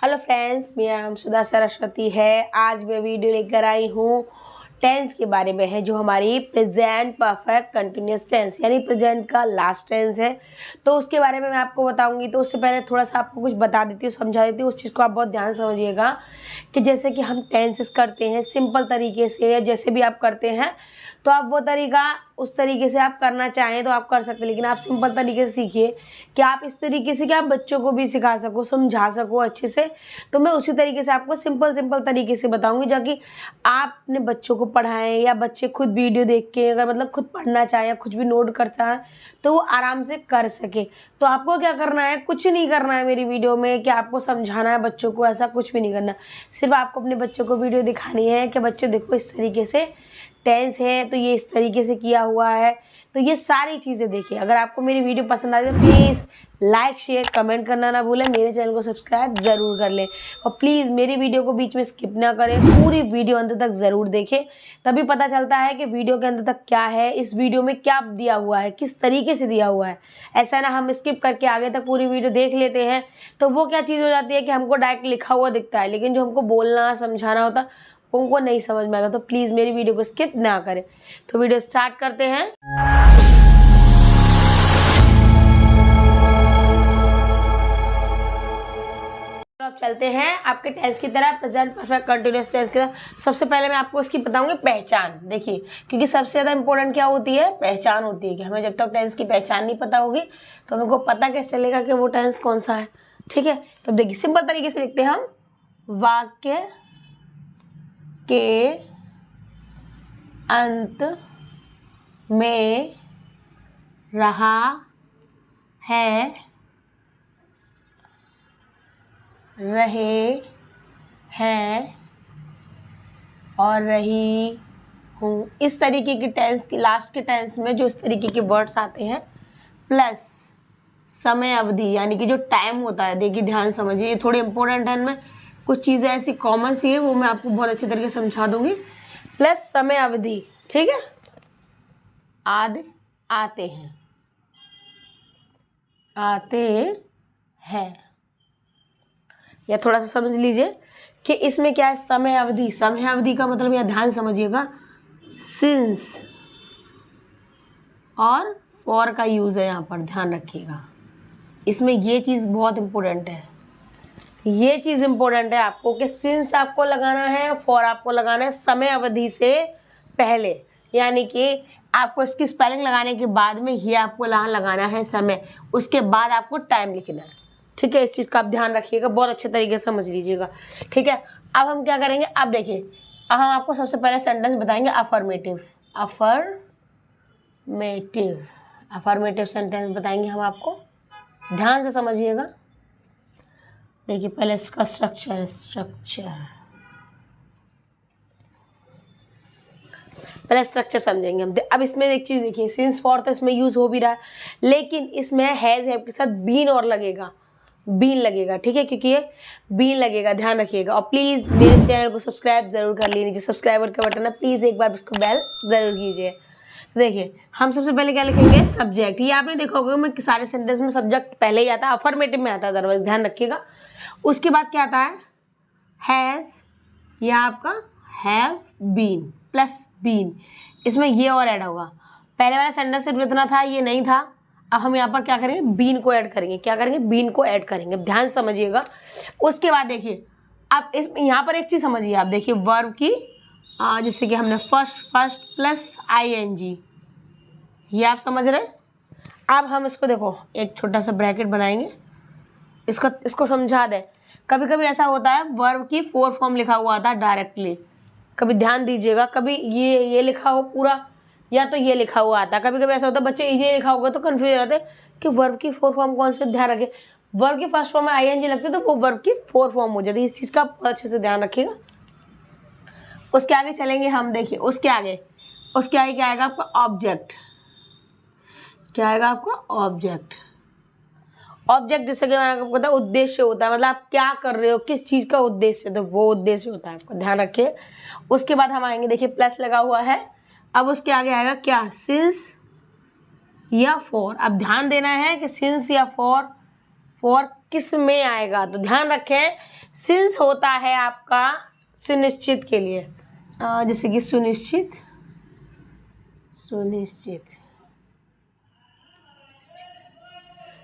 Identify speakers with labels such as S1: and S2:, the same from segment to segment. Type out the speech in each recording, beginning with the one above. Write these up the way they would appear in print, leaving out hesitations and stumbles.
S1: Hello friends, मेरा नाम सुधा सरस्वती है। आज मैं वीडियो लेकर आई हूँ टेंस के बारे में है, जो हमारी प्रेजेंट परफेक्ट कंटिन्यूअस टेंस यानी प्रेजेंट का लास्ट टेंस है। तो उसके बारे में मैं आपको बताऊंगी। तो उससे पहले थोड़ा सा आपको कुछ बता देती हूँ, समझा देती हूँ। उस चीज़ को आप बहुत ध्यान समझिएगा कि जैसे कि हम टेंसेस करते हैं सिंपल तरीके से, या जैसे भी आप करते हैं तो आप वो तरीका उस तरीके से आप करना चाहें तो आप कर सकते हैं, लेकिन आप सिंपल तरीके से सीखिए कि आप इस तरीके से कि आप बच्चों को भी सिखा सको, समझा सको अच्छे से। तो मैं उसी तरीके से आपको सिंपल तरीके से बताऊंगी, ताकि आप अपने बच्चों को पढ़ाएं या बच्चे खुद वीडियो देख के अगर मतलब खुद पढ़ना चाहें या कुछ भी नोट कर चाहें तो वो आराम से कर सके। तो आपको क्या करना है, कुछ नहीं करना है मेरी वीडियो में कि आपको समझाना है बच्चों को, ऐसा कुछ भी नहीं करना। सिर्फ आपको अपने बच्चों को वीडियो दिखानी है कि बच्चे देखो इस तरीके से टेंस है, तो ये इस तरीके से किया हुआ है। तो ये सारी चीज़ें देखिए। अगर आपको मेरी वीडियो पसंद आ जाए तो प्लीज़ लाइक शेयर कमेंट करना ना भूलें, मेरे चैनल को सब्सक्राइब ज़रूर कर लें और प्लीज़ मेरी वीडियो को बीच में स्किप ना करें, पूरी वीडियो अंत तक ज़रूर देखें। तभी पता चलता है कि वीडियो के अंत तक क्या है, इस वीडियो में क्या दिया हुआ है, किस तरीके से दिया हुआ है। ऐसा ना हम स्किप करके आगे तक पूरी वीडियो देख लेते हैं तो वो क्या चीज़ हो जाती है कि हमको डायरेक्ट लिखा हुआ दिखता है, लेकिन जो हमको बोलना समझाना होता उनको नहीं समझ में आता। तो प्लीज़ मेरी वीडियो को स्किप ना करें। तो वीडियो स्टार्ट करते हैं। तो अब चलते हैं आपके टेंस की तरह, प्रेजेंट परफेक्ट कंटिन्यूअस टेंस की तरह। सबसे पहले मैं आपको इसकी बताऊंगी पहचान। देखिए, क्योंकि सबसे ज़्यादा इंपॉर्टेंट क्या होती है, पहचान होती है। कि हमें जब तक टेंस की पहचान नहीं पता होगी तो हमको पता कैसे चलेगा कि वो टेंस कौन सा है। ठीक है, तो देखिए सिंपल तरीके से लिखते हैं हम। वाक्य के अंत में रहा है, रहे हैं और रही हूँ। इस तरीके की टेंस की लास्ट के टेंस में जो इस तरीके के वर्ड्स आते हैं प्लस समय अवधि यानी कि जो टाइम होता है, देखिए ध्यान समझिए, ये थोड़े इंपॉर्टेंट है। इनमें कुछ चीज़ें ऐसी कॉमन सी है वो मैं आपको बहुत अच्छे तरीके से समझा दूंगी। प्लस समय अवधि, ठीक है, आदि आते हैं, आते हैं। या थोड़ा सा समझ लीजिए कि इसमें क्या है, समय अवधि। समय अवधि का मतलब यहाँ ध्यान समझिएगा, सिंस और फॉर का यूज़ है, यहाँ पर ध्यान रखिएगा। इसमें ये चीज़ बहुत इम्पोर्टेंट है, ये चीज़ इम्पोर्टेंट है आपको कि सिंस आपको लगाना है, फॉर आपको लगाना है समय अवधि से पहले, यानी कि आपको इसकी स्पेलिंग लगाने के बाद में ही आपको यहाँ लगाना है समय, उसके बाद आपको टाइम लिखना है। ठीक है, इस चीज़ का आप ध्यान रखिएगा, बहुत अच्छे तरीके से समझ लीजिएगा। ठीक है, अब हम क्या करेंगे, अब देखिए, अब हम आपको सबसे पहले सेंटेंस बताएंगे अफर्मेटिव। अफर्मेटिव सेंटेंस बताएंगे हम आपको, ध्यान से समझिएगा। देखिए पहले इसका पहले स्ट्रक्चर समझेंगे हम। अब इसमें एक चीज़ देखिए, सिंस फॉर तो इसमें यूज़ हो भी रहा है, लेकिन इसमें हैज़ के साथ बीन और लगेगा, बीन लगेगा। ठीक है, क्योंकि ये बीन लगेगा, ध्यान रखिएगा। और प्लीज़ मेरे चैनल को सब्सक्राइब जरूर कर लीजिए, सब्सक्राइबर का बटन है, प्लीज़ एक बार इसको बेल ज़रूर कीजिए। तो देखिए हम सबसे पहले क्या लिखेंगे, सब्जेक्ट। ये आपने देखा होगा मैं सारे सेंटेंस में सब्जेक्ट पहले ही आता है, अफर्मेटिव में आता है अदरवाइज, ध्यान रखिएगा। उसके बाद क्या आता है, हैज़ या आपका हैव बीन प्लस बीन, इसमें ये और ऐड होगा। पहले वाला सेंटेंस सिर्फ इतना था, ये नहीं था। अब हम यहाँ पर क्या करेंगे, बीन को ऐड करेंगे। क्या करेंगे, बीन को ऐड करेंगे, ध्यान समझिएगा। उसके बाद देखिए, अब इस यहाँ पर एक चीज़ समझिए आप, देखिए वर्ब की जैसे कि हमने फर्स्ट प्लस ING, ये आप समझ रहे हैं। अब हम इसको देखो एक छोटा सा ब्रैकेट बनाएंगे, इसको समझा दें। कभी कभी ऐसा होता है वर्ब की 4 फॉर्म लिखा हुआ आता है डायरेक्टली, कभी ध्यान दीजिएगा, कभी ये लिखा हो पूरा या तो ये लिखा हुआ आता है। कभी कभी ऐसा होता है बच्चे ये लिखा होगा तो कन्फ्यूज हो जाते हैं कि वर्ब की 4 फॉर्म कौन से। ध्यान रखें, वर्ब की फर्स्ट फॉर्म में ING लगती है तो वो वर्ब की 4 फॉर्म हो जाती है। इस चीज़ का अच्छे से ध्यान रखिएगा। उसके आगे चलेंगे हम, देखिए उसके आगे क्या आएगा आपका, ऑब्जेक्ट। क्या आएगा आपका, ऑब्जेक्ट। ऑब्जेक्ट जैसे कि मैंने आपको पता उद्देश्य होता है, मतलब आप क्या कर रहे हो, किस चीज़ का उद्देश्य, तो वो उद्देश्य होता है, आपको ध्यान रखिए। उसके बाद हम आएंगे, देखिए प्लस लगा हुआ है। अब उसके आगे आएगा क्या, सिंस या फॉर। अब ध्यान देना है कि सिंस या फॉर किस में आएगा, तो ध्यान रखें सिंस होता है आपका सुनिश्चित के लिए, जैसे कि सुनिश्चित, सुनिश्चित,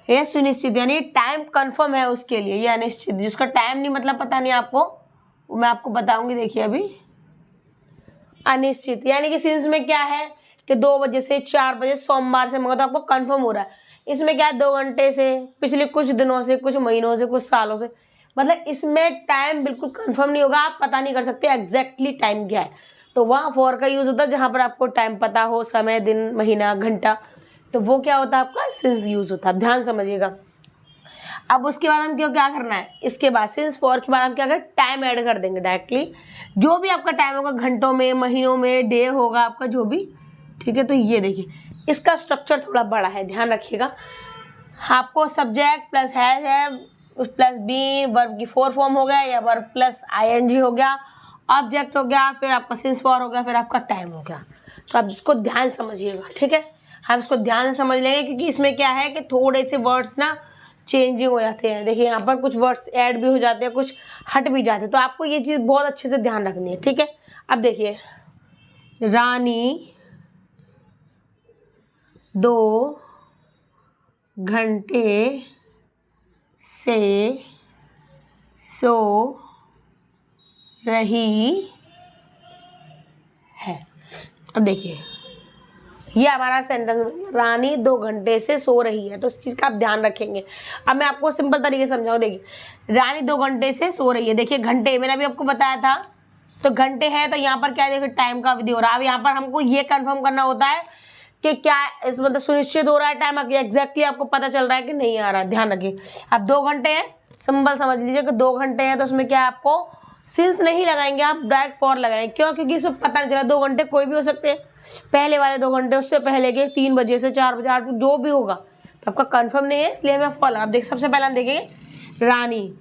S1: ये सुनिश्चित यानी टाइम कंफर्म है उसके लिए। ये अनिश्चित जिसका टाइम नहीं मतलब पता नहीं आपको, मैं आपको बताऊंगी। देखिए अभी अनिश्चित यानी कि सिंस में क्या है कि 2 बजे से 4 बजे सोमवार से मंगलवार तो आपको कंफर्म हो रहा है। इसमें क्या है 2 घंटे से, पिछले कुछ दिनों से, कुछ महीनों से, कुछ सालों से, मतलब इसमें टाइम बिल्कुल कंफर्म नहीं होगा, आप पता नहीं कर सकते एग्जैक्टली टाइम क्या है। तो वहाँ फॉर का यूज होता है जहाँ पर आपको टाइम पता हो, समय, दिन, महीना, घंटा, तो वो क्या होता है आपका सिंस यूज होता है। ध्यान समझिएगा। अब उसके बाद हम क्या करना है, इसके बाद सिंस फॉर के बाद हम क्या करें, टाइम ऐड कर देंगे डायरेक्टली। जो भी आपका टाइम होगा घंटों में, महीनों में, डे होगा आपका जो भी, ठीक है। तो ये देखिए इसका स्ट्रक्चर थोड़ा बड़ा है, ध्यान रखिएगा। आपको सब्जेक्ट प्लस है प्लस बी, वर्ब की 4 फॉर्म हो गया, या वर्ब प्लस आईएनजी हो गया, ऑब्जेक्ट हो गया, फिर आपका सिंस फॉर हो गया, फिर आपका टाइम हो गया। तो आप इसको ध्यान समझिएगा, ठीक है। हम इसको ध्यान से समझ लेंगे क्योंकि इसमें क्या है कि थोड़े से वर्ड्स ना चेंजिंग हो जाते हैं। देखिए यहाँ पर कुछ वर्ड्स ऐड भी हो जाते हैं, कुछ हट भी जाते हैं, तो आपको ये चीज़ बहुत अच्छे से ध्यान रखनी है, ठीक है। अब देखिए रानी 2 घंटे से सो रही है। अब देखिए ये हमारा सेंटेंस, रानी 2 घंटे से सो रही है, तो इस चीज़ का आप ध्यान रखेंगे। अब मैं आपको सिंपल तरीके से समझाऊँ। देखिए रानी 2 घंटे से सो रही है, देखिए घंटे मैंने अभी आपको बताया था, तो घंटे है तो यहाँ पर क्या है, देखिए टाइम का विधि हो रहा है। अब यहाँ पर हमको ये कंफर्म करना होता है कि क्या इस मतलब सुनिश्चित हो रहा है टाइम, एग्जैक्टली आपको पता चल रहा है कि नहीं आ रहा है। ध्यान रखिए। अब 2 घंटे हैं, सिंपल समझ लीजिए कि 2 घंटे हैं, तो उसमें क्या आपको सिंस नहीं लगाएंगे, आप डायरेक्ट फॉर लगाएंगे। क्यों? क्योंकि इसमें पता नहीं चला, 2 घंटे कोई भी हो सकते हैं, पहले वाले 2 घंटे, उससे पहले के 3 बजे से 4 बजे, 8 जो भी होगा, तो आपका कंफर्म नहीं है, इसलिए हमें फॉर। आप देख सबसे पहले हम देखेंगे रानी,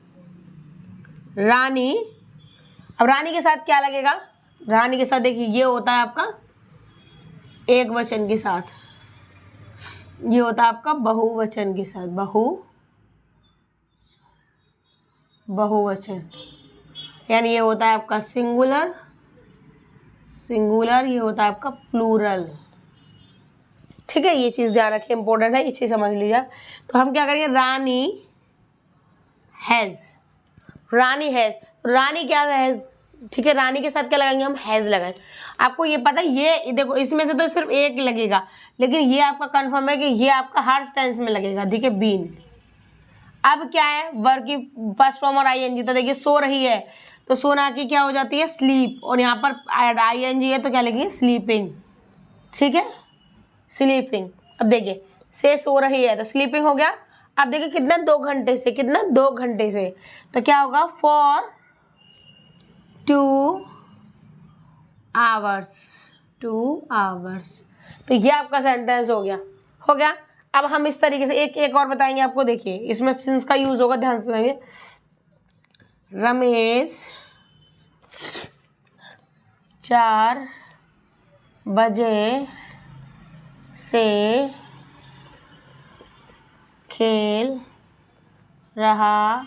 S1: रानी। अब रानी के साथ क्या लगेगा, रानी के साथ देखिए ये होता है आपका एक वचन के साथ, ये होता है आपका बहुवचन के साथ, बहुवचन, यानी ये होता है आपका सिंगुलर, ये होता है आपका प्लूरल, ठीक है। ये चीज़ ध्यान रखिए, इंपॉर्टेंट है, ये चीज़ समझ लीजिए। तो हम क्या करेंगे, रानी हैज़, रानी हैज़, रानी क्या हैज़, ठीक है। रानी के साथ क्या लगाएंगे हम, हैज़ लगाएं। आपको ये पता है, ये देखो इसमें से तो सिर्फ एक लगेगा, लेकिन ये आपका कंफर्म है कि ये आपका हर टेंस में लगेगा, ठीक है, बीन। अब क्या है, वर्ब की फर्स्ट फॉर्म और आईएनजी, तो देखिए सो रही है, तो सोना की क्या हो जाती है, स्लीप, और यहाँ पर आईएनजी है तो क्या लगेगी, स्लीपिंग, ठीक है, स्लीपिंग। अब देखिए से सो रही है तो स्लीपिंग हो गया। अब देखिए कितना, 2 घंटे से, कितना 2 घंटे से, तो क्या होगा, फॉर 2 आवर्स, 2 आवर्स। तो ये आपका सेंटेंस हो गया। अब हम इस तरीके से एक और बताएंगे आपको। देखिए इसमें सिंस का यूज होगा, ध्यान से सुनिए। रमेश 4 बजे से खेल रहा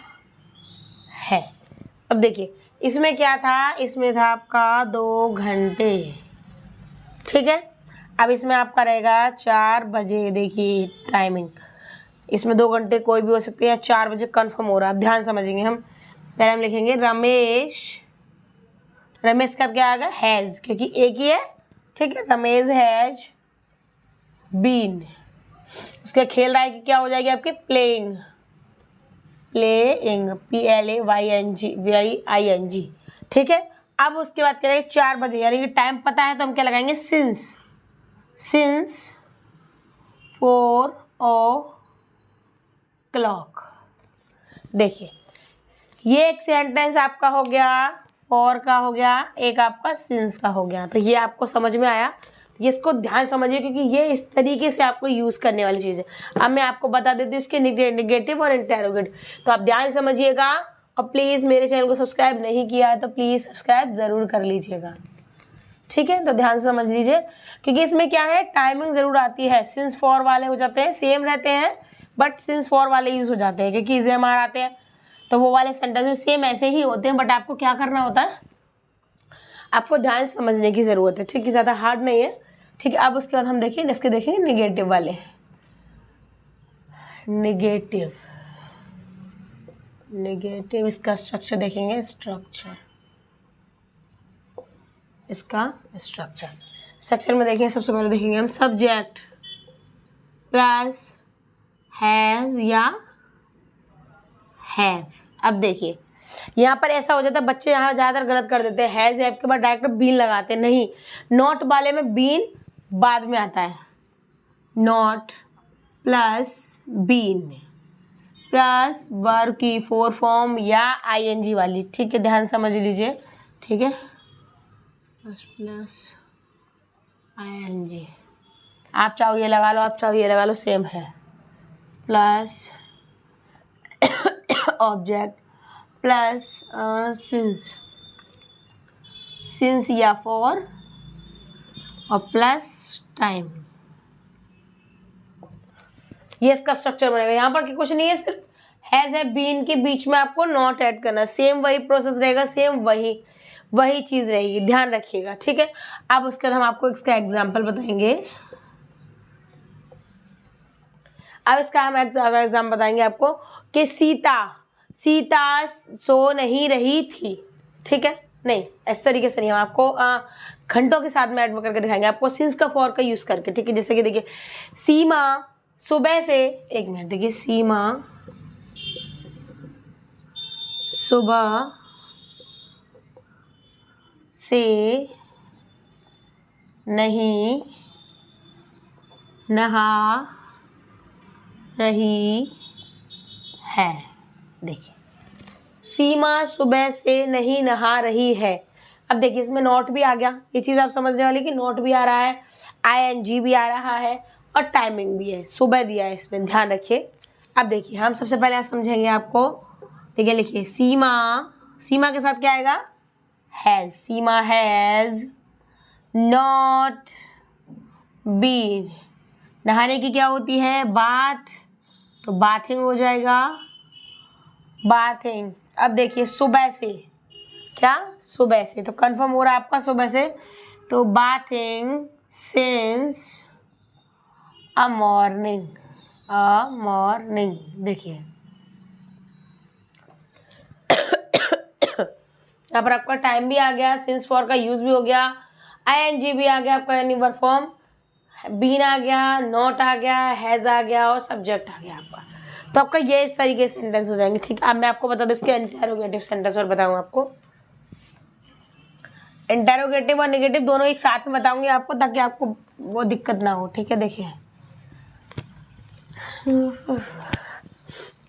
S1: है। अब देखिए इसमें क्या था, इसमें था आपका 2 घंटे, ठीक है। अब इसमें आपका रहेगा 4 बजे, देखिए टाइमिंग, इसमें 2 घंटे कोई भी हो सकते हैं, 4 बजे कंफर्म हो रहा है। अब ध्यान समझेंगे, हम पहले हम लिखेंगे रमेश का क्या आएगा, हैज़, क्योंकि एक ही है, ठीक है। रमेश हैज़ बीन, उसका खेल रहा है कि क्या हो जाएगी आपके, प्लेइंग, PLAYING, ठीक है। अब उसके बाद क्या रहेगा, 4 बजे, यानी कि टाइम पता है तो हम क्या लगाएंगे, सिंस 4 o'clock। देखिए ये एक सेंटेंस आपका हो गया, फॉर का हो गया, एक आपका सिंस का हो गया। तो ये आपको समझ में आया, ये इसको ध्यान समझिए क्योंकि ये इस तरीके से आपको यूज़ करने वाली चीज़ है। अब मैं आपको बता देती हूँ इसके निगेटिव और इंटेरोगेटिव, तो आप ध्यान समझिएगा। और प्लीज़ मेरे चैनल को सब्सक्राइब नहीं किया है तो प्लीज़ सब्सक्राइब ज़रूर कर लीजिएगा, ठीक है। तो ध्यान से समझ लीजिए क्योंकि इसमें क्या है, टाइमिंग ज़रूर आती है। सिंस फॉर वाले हो जाते हैं, सेम रहते हैं, बट सिंस फॉर वाले यूज़ हो जाते हैं क्योंकि इज़ेमआर आते हैं। तो वो वाले सेंटेंस में सेम ऐसे ही होते हैं, बट आपको क्या करना होता है, आपको ध्यान समझने की ज़रूरत है, ठीक है, ज़्यादा हार्ड नहीं है, ठीक है। अब उसके बाद हम देखेंगे, इसके देखेंगे निगेटिव वाले, निगेटिव इसका स्ट्रक्चर देखेंगे, इसका स्ट्रक्चर में देखेंगे, सबसे पहले देखेंगे हम सब्जेक्ट प्लस हैज़ या हैव। अब देखिए यहाँ पर ऐसा हो जाता है, बच्चे यहाँ ज़्यादातर गलत कर देते हैं, हैज़ हैव के बाद डायरेक्ट बीन लगाते हैं, नहीं, नॉट वाले में बीन बाद में आता है, not plus been plus verb की फोर फॉर्म या आईएनजी वाली, ठीक है, ध्यान समझ लीजिए, ठीक है, प्लस आईएनजी, आप चाहो ये लगा लो, आप चाहो ये लगा लो, सेम है, प्लस ऑब्जेक्ट प्लस सिंस या फॉर और प्लस टाइम, ये इसका स्ट्रक्चर बनेगा। यहाँ पर कुछ नहीं है, सिर्फ हैज है बीन के बीच में आपको नॉट ऐड करना, सेम वही प्रोसेस रहेगा, सेम वही चीज़ रहेगी, ध्यान रखिएगा, ठीक है। अब उसके बाद हम आपको इसका एग्जाम्पल बताएंगे, अब इसका हम एग्जाम्पल बताएंगे आपको कि सीता सो नहीं रही थी, ठीक है, नहीं इस तरीके से नहीं, हम आपको घंटों के साथ में ऐड करके दिखाएंगे आपको सिंस का फॉर का यूज़ करके, ठीक है। जैसे कि देखिए सीमा सुबह से, एक मिनट, देखिए सीमा सुबह से नहीं नहा रही है, देखिए सीमा सुबह से नहीं नहा रही है। अब देखिए इसमें नॉट भी आ गया, ये चीज़ आप समझने वाली कि नॉट भी आ रहा है, आईएनजी भी आ रहा है और टाइमिंग भी है, सुबह दिया है इसमें, ध्यान रखिए। अब देखिए हम सबसे पहले समझेंगे आपको, देखिए लिखिए सीमा के साथ क्या आएगा, has, Seema has not been, नहाने की क्या होती है, बाथ, तो बाथिंग हो जाएगा, बाथिंग। अब देखिए सुबह से, क्या सुबह से, तो कंफर्म हो रहा है आपका सुबह से, तो बाथिंग सिंस अ मॉर्निंग, देखिए यहाँ पर आपका टाइम भी आ गया, सिंस फॉर का यूज भी हो गया, आईएनजी भी आ गया आपका, यानी वर्ब फॉर्म, बीन आ गया, नॉट आ गया, हैज़ आ गया और सब्जेक्ट आ गया आपका। तो आपका ये इस तरीके से सेंटेंस हो जाएंगे, ठीक है। अब मैं आपको बता दूं इसके इंटरोगेटिव सेंटेंस और बताऊँ आपको, इंटरोगेटिव और नेगेटिव दोनों एक साथ में बताऊंगी आपको, ताकि आपको वो दिक्कत ना हो, ठीक है। देखिए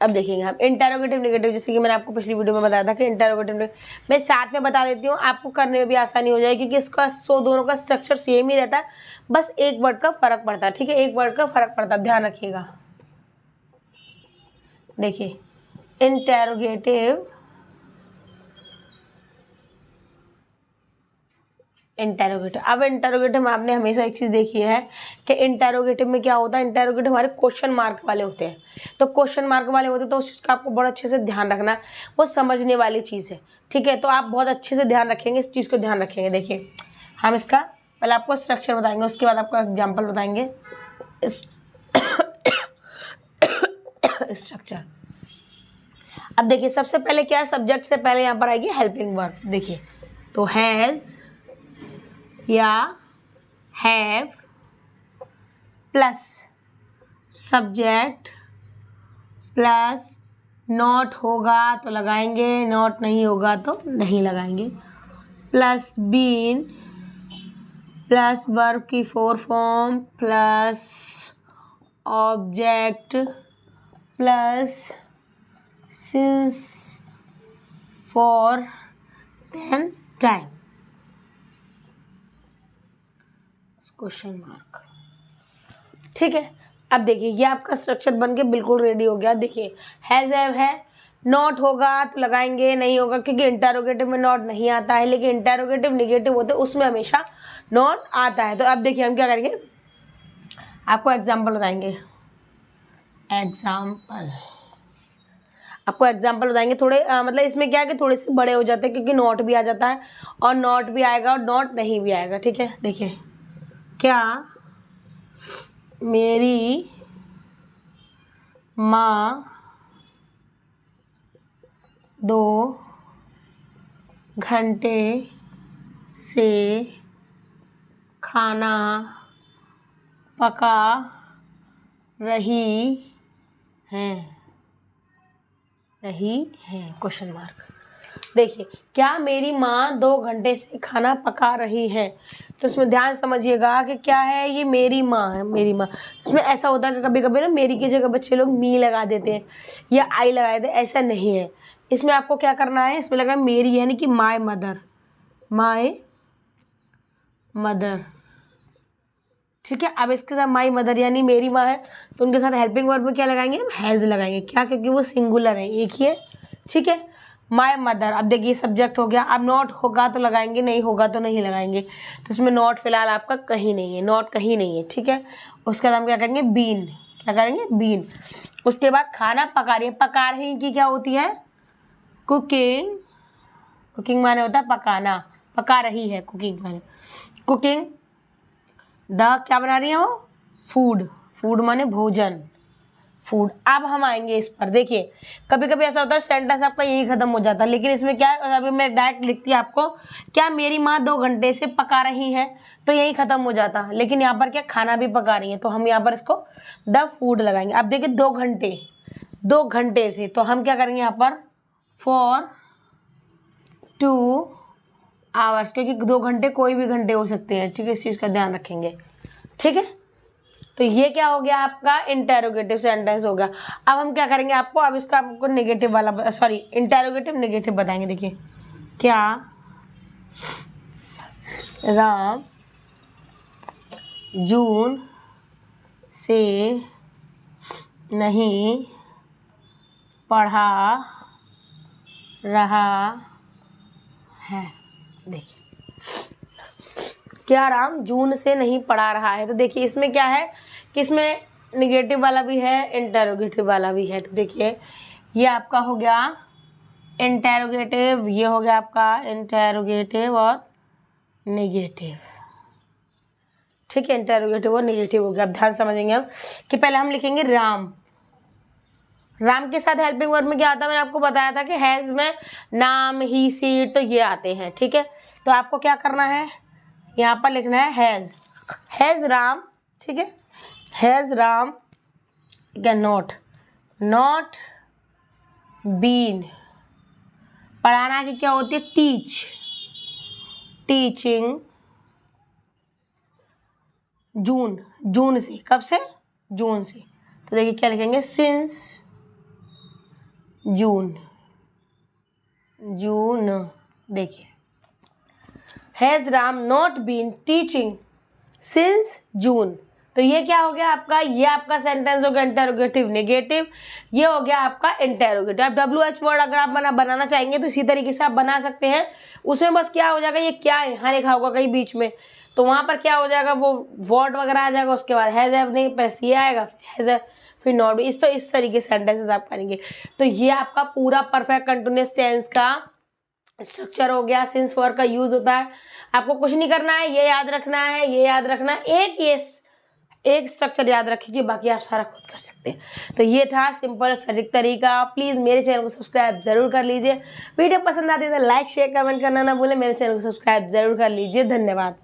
S1: अब देखेंगे हम इंटरोगेटिव नेगेटिव, जैसे कि मैंने आपको पिछली वीडियो में बताया था कि इंटरोगेटिव मैं साथ में बता देती हूँ, आपको करने में भी आसानी हो जाएगी, क्योंकि इसका दोनों का स्ट्रक्चर सेम ही रहता है, बस एक वर्ड का फर्क पड़ता है, ठीक है, एक वर्ड का फर्क पड़ता है, ध्यान रखिएगा। देखिए इंटरोगेटिव अब इंटरोगेटिव में आपने हमेशा एक चीज़ देखी है कि इंटरोगेटिव में क्या होता है, इंटरोगेटिव हमारे क्वेश्चन मार्क वाले होते हैं, तो क्वेश्चन मार्क वाले होते हैं तो उस चीज़ का आपको बहुत अच्छे से ध्यान रखना है, वो समझने वाली चीज़ है, ठीक है। तो आप बहुत अच्छे से ध्यान रखेंगे, इस चीज़ को ध्यान रखेंगे। देखिए हम इसका पहले आपको स्ट्रक्चर बताएंगे, उसके बाद आपको एग्जाम्पल बताएंगे स्ट्रक्चर। अब देखिए सबसे पहले क्या है, सब्जेक्ट से पहले यहाँ पर आएगी हेल्पिंग वर्ब, देखिए तो हैज़ या have plus subject plus not होगा तो लगाएंगे, नॉट नहीं होगा तो नहीं लगाएंगे, प्लस बीन प्लस वर्ब की four form plus object plus since for then time, question mark, ठीक है। अब देखिए ये आपका स्ट्रक्चर बनके बिल्कुल रेडी हो गया। देखिए हैज़ हैव है, नॉट होगा तो लगाएंगे, नहीं होगा क्योंकि इंटरोगेटिव में नॉट नहीं आता है, लेकिन इंटरोगेटिव नेगेटिव होते हैं उसमें हमेशा नॉट आता है। तो अब देखिए हम क्या करेंगे, आपको एग्जाम्पल बताएंगे, एग्जाम्पल। आपको एग्जाम्पल बताएंगे थोड़े मतलब इसमें क्या है कि थोड़े से बड़े हो जाते हैं क्योंकि नॉट भी आ जाता है और नॉट भी आएगा और नॉट नहीं भी आएगा। ठीक है, देखिए, क्या मेरी माँ 2 घंटे से खाना पका रही है क्वेश्चन मार्क। देखिए, क्या मेरी माँ 2 घंटे से खाना पका रही है, तो इसमें ध्यान समझिएगा कि क्या है, ये मेरी माँ है, मेरी माँ। इसमें ऐसा होता है कि कभी कभी ना मेरी की जगह बच्चे लोग मी लगा देते हैं या आई लगा देते हैं, ऐसा नहीं है। इसमें आपको क्या करना है, इसमें लगा मेरी यानी कि माय मदर, माय मदर। ठीक है, अब इसके साथ माई मदर यानी मेरी माँ है, तो उनके साथ हेल्पिंग वर्ब में क्या लगाएंगे, हम हैज़ लगाएंगे। क्या, क्योंकि वो सिंगुलर है, एक ही है। ठीक है, माई मदर। अब देखिए सब्जेक्ट हो गया, अब नॉट होगा तो लगाएंगे, नहीं होगा तो नहीं लगाएंगे। तो इसमें नॉट फिलहाल आपका कहीं नहीं है, नॉट कहीं नहीं है। ठीक है, उसके बाद हम क्या करेंगे, बीन। क्या करेंगे, बीन। उसके बाद खाना पका रही है, पका रही की क्या होती है, कुकिंग। कुकिंग माने होता है पकाना, पका रही है कुकिंग माने कुकिंग। द क्या बना रही है वो, फूड। फूड माने भोजन, फूड। अब हम आएंगे इस पर। देखिए, कभी कभी ऐसा होता है सेंटेंस आपका यही खत्म हो जाता है, लेकिन इसमें क्या है, अभी मैं डायरेक्ट लिखती है आपको, क्या मेरी माँ 2 घंटे से पका रही है, तो यही खत्म हो जाता। लेकिन यहाँ पर क्या, खाना भी पका रही है, तो हम यहाँ पर इसको द फूड लगाएंगे। अब देखिए 2 घंटे, 2 घंटे से, तो हम क्या करेंगे यहाँ पर फॉर 2 आवर्स, क्योंकि 2 घंटे कोई भी घंटे हो सकते हैं। ठीक है, इस चीज़ का ध्यान रखेंगे। ठीक है, तो ये क्या हो गया आपका, इंटेरोगेटिव सेंटेंस हो गया। अब हम क्या करेंगे आपको, अब इसका आपको नेगेटिव वाला, सॉरी इंटेरोगेटिव नेगेटिव बताएंगे। देखिए, क्या राम जून से नहीं पढ़ा रहा है। देखिए, क्या राम जून से नहीं पढ़ा रहा है, तो देखिए इसमें क्या है कि इसमें निगेटिव वाला भी है, इंटेरोगेटिव वाला भी है। तो देखिए, ये आपका हो गया इंटेरोगेटिव, ये हो गया आपका इंटेरोगेटिव और नेगेटिव। ठीक है, इंटेरोगेटिव और नेगेटिव हो गया। अब ध्यान समझेंगे हम कि पहले हम लिखेंगे राम। राम के साथ हेल्पिंग वर्ब में क्या आता है, मैंने आपको बताया था कि हैज़ में नाम, ही, सी, तो ये आते हैं। ठीक है, तो आपको क्या करना है, यहाँ पर लिखना है हैज़, हैज़ राम। ठीक है, हैज़ राम क्या, नॉट, नॉट बीन। पढ़ाना की क्या होती है, टीच, टीचिंग। जून, जून से, कब से, जून से। तो देखिए क्या लिखेंगे, सिंस जून, जून। देखिए, has Ram not been teaching since June. तो ये क्या हो गया आपका, ये आपका सेंटेंस हो गया इंटेरोगेटिव नेगेटिव, ये हो गया आपका इंटेरोगेटिव। अब WH वर्ड अगर आप बनाना चाहेंगे तो इसी तरीके से आप बना सकते हैं। उसमें बस क्या हो जाएगा, ये क्या है यहाँ लिखा होगा कहीं बीच में, तो वहाँ पर क्या हो जाएगा, वो वर्ड वगैरह आ जाएगा, उसके बाद हैज हैव नहीं, पहले ये आएगा, हैज हैव, फिर नॉट। इस तरीके से सेंटेंसेस आप करेंगे। तो ये आपका पूरा परफेक्ट कंटिन्यूअस टेंस का स्ट्रक्चर हो गया। सिंस वर्ब का यूज होता है, आपको कुछ नहीं करना है, ये याद रखना है, ये याद रखना है, एक स्ट्रक्चर याद रखिए, बाकी आप सारा खुद कर सकते हैं। तो ये था सिंपल सटीक तरीका। प्लीज़ मेरे चैनल को सब्सक्राइब जरूर कर लीजिए। वीडियो पसंद आती है तो लाइक शेयर कमेंट करना ना भूलें। मेरे चैनल को सब्सक्राइब जरूर कर लीजिए। धन्यवाद।